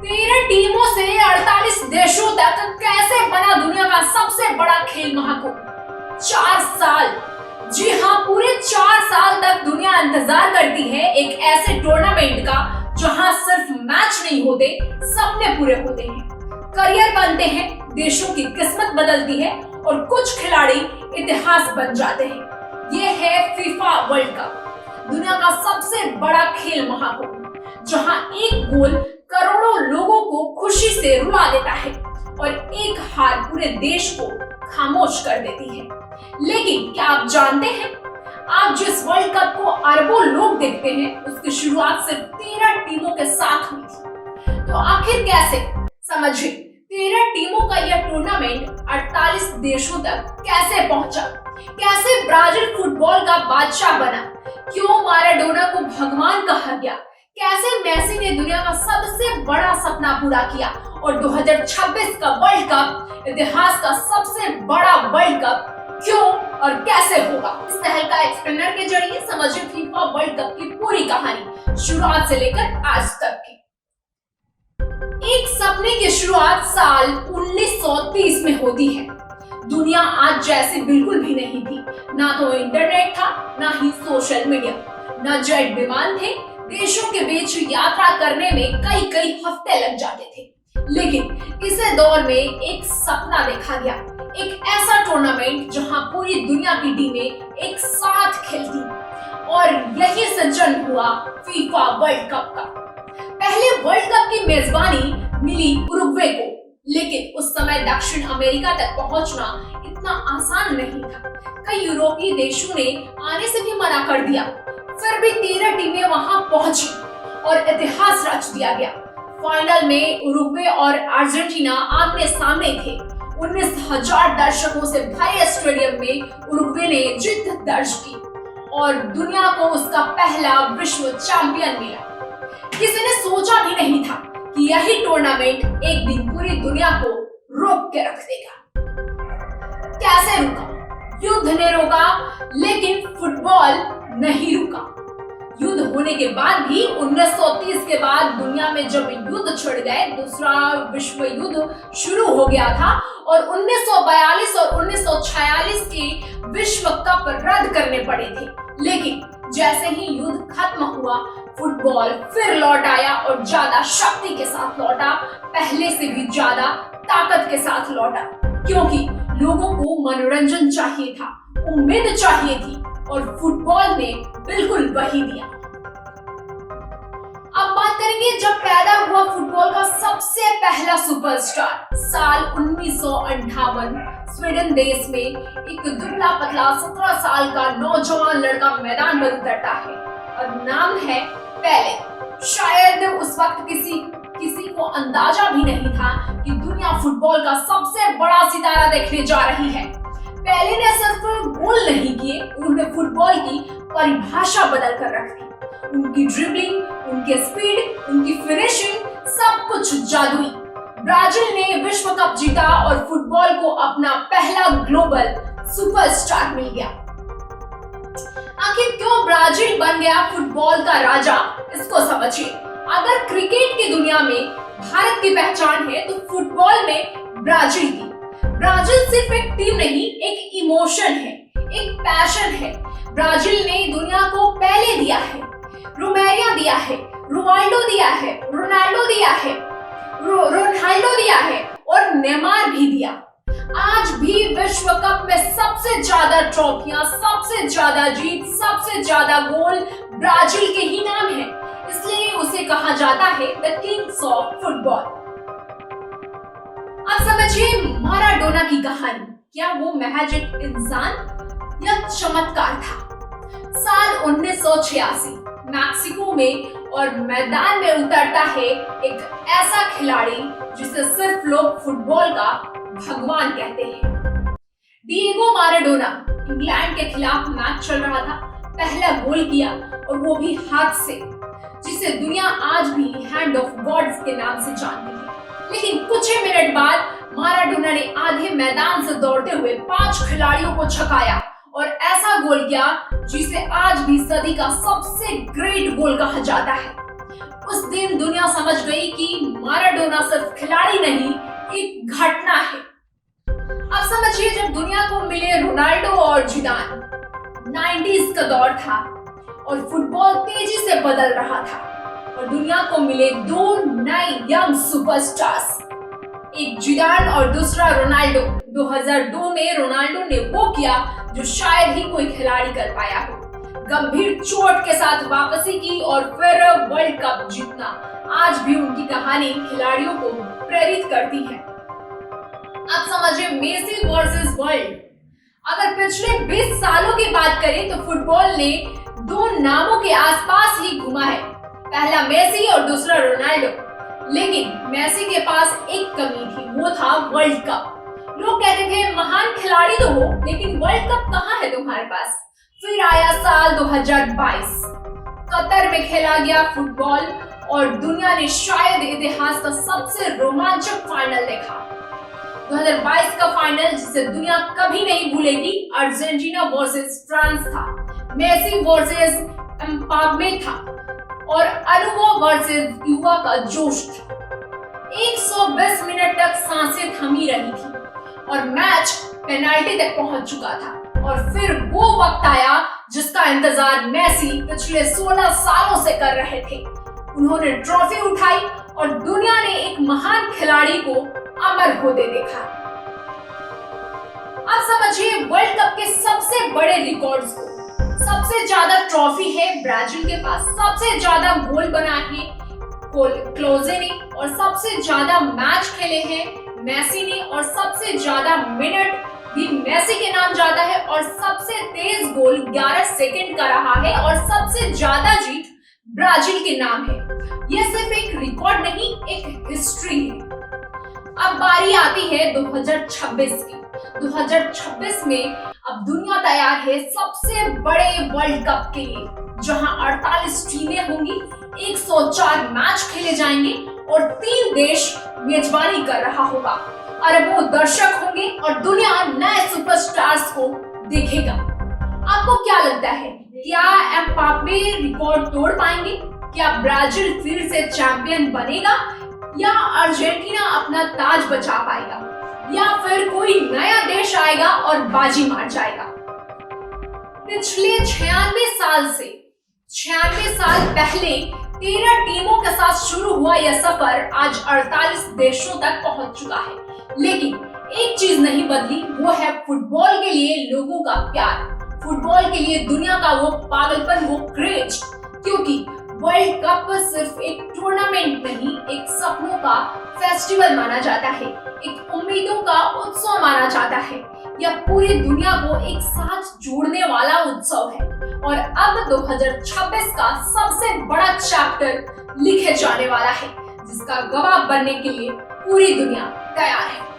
13 टीमों से 48 देशों तक कैसे बना दुनिया का सबसे बड़ा खेल महाकुंभ? 4 साल, जी हाँ, पूरे 4 साल तक दुनिया इंतजार करती है एक ऐसे टूर्नामेंट का जहां सिर्फ मैच नहीं होते, सपने पूरे होते हैं, करियर बनते हैं, देशों की किस्मत बदलती है और कुछ खिलाड़ी इतिहास बन जाते हैं। ये है फीफा वर्ल्ड कप, दुनिया का सबसे बड़ा खेल महाकुंभ, जहां एक गोल करोड़ों लोगों को खुशी से रुला देता है और एक हार पूरे देश को खामोश कर देती है। लेकिन क्या आप जानते हैं, आप जिस वर्ल्ड कप को अरबों लोग देखते हैं, उसकी शुरुआत सिर्फ 13 टीमों के साथ हुई थी। तो आखिर कैसे? समझिए, 13 टीमों का यह टूर्नामेंट 48 देशों तक कैसे पहुंचा, कैसे ब्राजील फुटबॉल का बादशाह बना, क्यों माराडोना को भगवान कहा गया, कैसे मेसी ने दुनिया का सबसे बड़ा सपना पूरा किया और 2026 का वर्ल्ड कप इतिहास का सबसे बड़ा वर्ल्ड कप क्यों और कैसे होगा। इस तहलका एक्सप्लेनर के जरिए समझिए फीफा वर्ल्ड कप की पूरी कहानी, शुरुआत से लेकर आज तक की। एक सपने की शुरुआत साल 1930 में होती है। दुनिया आज जैसी बिल्कुल भी नहीं थी, ना तो इंटरनेट था, ना ही सोशल मीडिया, ना जेट विमान थे, देशों के बीच यात्रा करने में कई कई हफ्ते लग जाते थे। लेकिन इस दौर में एक सपना देखा गया, एक ऐसा टूर्नामेंट जहां पूरी दुनिया की टीमें एक साथ खेलती, और यही से जन्म हुआ फीफा वर्ल्ड कप का। पहले वर्ल्ड कप की मेजबानी मिली उरुग्वे को, लेकिन उस समय दक्षिण अमेरिका तक पहुंचना इतना आसान नहीं था। कई यूरोपीय देशों ने आने से भी मना कर दिया, फिर भी 13 टीमें वहां पहुंची और इतिहास रच दिया गया। फाइनल में उरुग्वे और अर्जेंटीना आमने सामने थे। 19,000 दर्शकों से भरे स्टेडियम में उरुग्वे ने जीत दर्ज की और दुनिया को उसका पहला विश्व चैंपियन मिला। किसी ने सोचा भी नहीं था कि यही टूर्नामेंट एक दिन पूरी दुनिया को रोक के रख देगा। कैसे रुका? युद्ध ने रोका, लेकिन फुटबॉल नहीं रुका। युद्ध होने के बाद भी 1930 के बाद दुनिया में जब युद्ध छिड़ गए, दूसरा विश्व युद्ध शुरू हो गया था और 1942 और 1946 के विश्व कप रद्द करने पड़े थे। लेकिन जैसे ही युद्ध खत्म हुआ, फुटबॉल फिर लौट आया और ज्यादा शक्ति के साथ लौटा, पहले से भी ज्यादा ताकत के साथ लौटा, क्योंकि लोगों को मनोरंजन चाहिए था, उम्मीद चाहिए थी और फुटबॉल ने बिल्कुल वही दिया। अब बात करेंगे जब पैदा हुआ फुटबॉल का सबसे पहला सुपरस्टार। साल 1958 स्वीडन देश में एक दुबला पतला 17 साल का नौजवान लड़का मैदान पर उतरता है और नाम है पेले। शायद उस वक्त किसी को अंदाजा भी नहीं था कि दुनिया फुटबॉल का सबसे बड़ा सितारा देखने जा रही है। पेले ने सिर्फ गोल नहीं किए, उन्होंने फुटबॉल की परिभाषा बदल कर रख दी। उनकी ड्रिबलिंग, उनके स्पीड, उनकी फिनिशिंग, सब कुछ जादुई। ब्राजील ने विश्व कप जीता और फुटबॉल को अपना पहला ग्लोबल सुपरस्टार मिल गया। आखिर क्यों ब्राजील बन गया फुटबॉल का राजा, इसको समझिए। अगर क्रिकेट की दुनिया में भारत की पहचान है, तो फुटबॉल में ब्राजील की। ब्राजील सिर्फ एक टीम नहीं, एक इमोशन है, एक पैशन है। ब्राजील ने दुनिया को पेले दिया है, रोमेरिया दिया है, रोनाल्डो दिया है, रोनाल्डो दिया है, रोनाल्डो दिया है और नेमार भी दिया। आज भी विश्व कप में सबसे ज्यादा ट्रॉफियां, सबसे ज्यादा जीत, सबसे ज्यादा गोल ब्राजील के ही नाम है, इसलिए उसे कहा जाता है द किंग्स ऑफ फुटबॉल। अब समझिए माराडोना की कहानी। क्या वो महज एक इंसान या चमत्कार था? साल 1986 मैक्सिको में और मैदान में उतरता है एक ऐसा खिलाड़ी जिसे सिर्फ लोग फुटबॉल का भगवान कहते हैं। Diego Maradona. इंग्लैंड के खिलाफ मैच चल रहा था, पहला गोल किया और वो भी हाथ से, जिसे दुनिया आज भी हैंड ऑफ गॉड्स के नाम से जानती है। लेकिन कुछ ही मिनट बाद माराडोना ने आधे मैदान से दौड़ते हुए 5 खिलाड़ियों को छकाया और ऐसा गोल किया जिसे आज भी सदी का सबसे ग्रेट गोल कहा जाता है। उस दिन दुनिया समझ गई कि माराडोना सिर्फ खिलाड़ी नहीं, एक घटना है। अब समझिए, जब दुनिया को मिले रोनाल्डो और जिदान, 90s का दौर था और फुटबॉल तेजी से बदल रहा था और दुनिया को मिले दो नए यंग सुपरस्टार्स, एक जिदान और दूसरा रोनाल्डो। 2002 में रोनाल्डो ने वो किया जो शायद ही कोई खिलाड़ी कर पाया हो, गंभीर चोट के साथ वापसी की और फिर वर्ल्ड कप जीतना। आज भी उनकी कहानी खिलाड़ियों को प्रेरित करती है। अब समझिए, मेसी वर्सेस वर्ल्ड। अगर पिछले 20 सालों की बात करें तो फुटबॉल ने दो नामों के आसपास ही घुमा है, पहला मेसी और दूसरा रोनाल्डो। लेकिन मेसी के पास एक कमी थी, वो था वर्ल्ड कप। लोग कहते थे महान खिलाड़ी तो हो, लेकिन वर्ल्ड कप कहाँ है तुम्हारे पास। फिर आया साल 2022, कतर में खेला गया फुटबॉल और दुनिया ने शायद इतिहास का सबसे रोमांचक फाइनल देखा। 2022 का फाइनल, जिसे दुनिया कभी नहीं भूलेगी, अर्जेंटीना वर्सेस फ्रांस था। मेसी वर्सेस एम्बाप्पे था और अनुभव वर्सेस युवा का जोश था। 120 मिनट तक सांसें थमी रही थी और मैच पेनाल्टी तक पहुंच चुका था। और फिर वो वक्त आया जिसका इंतजार मेसी पिछले 16 सालों से कर रहे थे। उन्होंने ट्रॉफी उठाई और दुनिया ने एक महान खिलाड़ी को अमर होते देखा। अब समझिए वर्ल्ड कप के सबसे बड़े रिकॉर्ड्स को। सबसे ज्यादा ट्रॉफी है ब्राजील के पास, सबसे ज्यादा गोल बना है क्लोजे ने और सबसे ज्यादा मैच खेले हैं मेसी ने और सबसे ज्यादा मिनट भी मेसी के नाम जाता है और सबसे तेज गोल 11 सेकंड का रहा है और सबसे ज्यादा जीत ब्राजील के नाम है। यह सिर्फ एक रिकॉर्ड नहीं, एक हिस्ट्री है। अब बारी आती है 2026 की। 2026 में अब दुनिया तैयार है सबसे बड़े वर्ल्ड कप के लिए, जहां 48 टीमें होंगी, 104 मैच खेले जाएंगे और 3 देश मेजबानी कर रहा होगा। अरबों दर्शक होंगे और दुनिया नए सुपरस्टार्स को देखेगा। आपको क्या लगता है, क्या एम्बाप्पे रिकॉर्ड तोड़ पाएंगे? क्या ब्राजील फिर से चैंपियन बनेगा या अर्जेंटीना अपना ताज बचा पाएगा या फिर कोई नया देश आएगा और बाजी मार जाएगा? पिछले 96 साल पहले 13 टीमों के साथ शुरू हुआ यह सफर आज 48 देशों तक पहुंच चुका है। लेकिन एक चीज नहीं बदली, वो है फुटबॉल के लिए लोगों का प्यार, फुटबॉल के लिए दुनिया का वो पागलपन, वो क्रेज। क्योंकि वर्ल्ड कप सिर्फ एक टूर्नामेंट नहीं, एक सपनों का फेस्टिवल माना जाता है, एक उम्मीदों का उत्सव माना जाता है। यह पूरी दुनिया को एक साथ जोड़ने वाला उत्सव है और अब 2026 का सबसे बड़ा चैप्टर लिखे जाने वाला है, जिसका गवाह बनने के लिए पूरी दुनिया तैयार है।